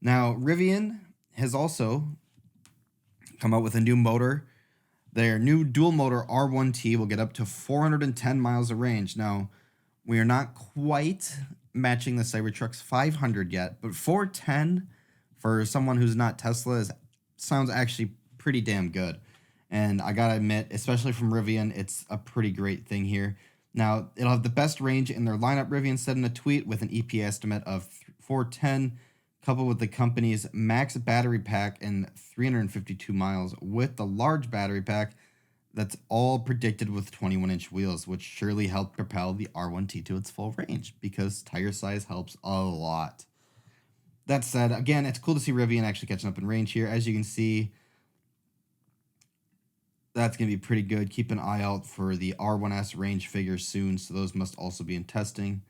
Now, Rivian has also come out with a new motor. Their new dual motor R1T will get up to 410 miles of range. Now, we are not quite matching the Cybertruck's 500 yet, but 410 for someone who's not Tesla sounds actually pretty damn good. And I gotta admit, especially from Rivian, it's a pretty great thing here. Now, it'll have the best range in their lineup, Rivian said in a tweet, with an EPA estimate of 410, coupled with the company's max battery pack and 352 miles with the large battery pack that's all predicted with 21-inch wheels, which surely helped propel the R1T to its full range because tire size helps a lot. That said, again, it's cool to see Rivian actually catching up in range here. As you can see, that's going to be pretty good. Keep an eye out for the R1S range figures soon, so those must also be in testing.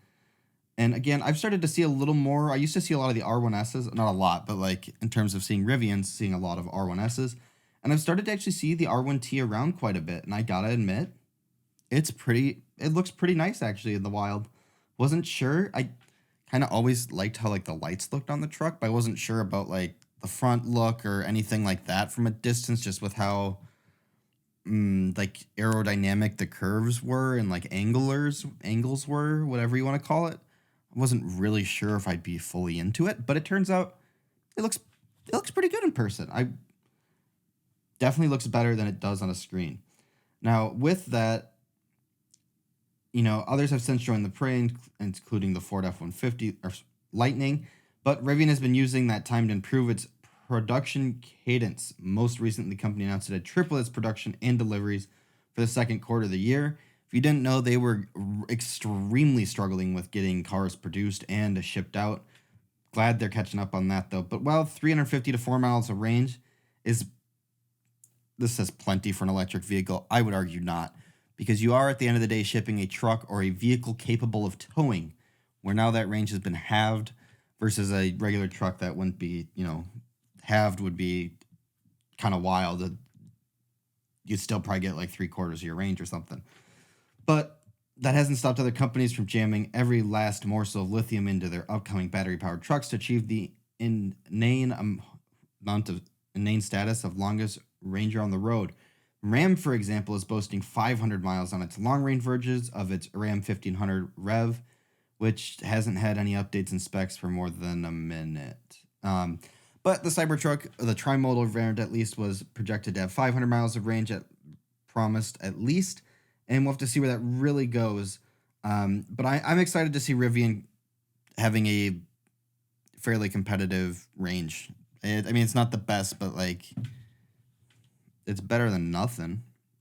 And again, I've started to see a little more. I used to see a lot of the R1Ss, not a lot, but like in terms of seeing Rivians, seeing a lot of R1Ss. And I've started to actually see the R1T around quite a bit. And I gotta admit, it looks pretty nice actually in the wild. Wasn't sure. I kind of always liked how like the lights looked on the truck, but I wasn't sure about like the front look or anything like that from a distance, just with how like aerodynamic the curves were and like angles were, whatever you want to call it. I wasn't really sure if I'd be fully into it, but it turns out it looks pretty good in person. I definitely looks better than it does on a screen. Now, with that, others have since joined the fray, including the Ford F-150 or Lightning, but Rivian has been using that time to improve its production cadence. Most recently, the company announced it had tripled its production and deliveries for the second quarter of the year. If you didn't know, they were extremely struggling with getting cars produced and shipped out. Glad they're catching up on that, though. But while 350 to 4 miles of range this says plenty for an electric vehicle, I would argue not, because you are at the end of the day shipping a truck or a vehicle capable of towing, where now that range has been halved versus a regular truck that wouldn't be, halved would be kind of wild. You'd still probably get like 3/4 of your range or something. But that hasn't stopped other companies from jamming every last morsel of lithium into their upcoming battery-powered trucks to achieve the inane status of longest ranger on the road. Ram, for example, is boasting 500 miles on its long-range versions of its Ram 1500 Rev, which hasn't had any updates and specs for more than a minute. But the Cybertruck, the tri-modal variant at least, was projected to have 500 miles of range, promised at least, and we'll have to see where that really goes. But I'm excited to see Rivian having a fairly competitive range. It's not the best, but like, it's better than nothing.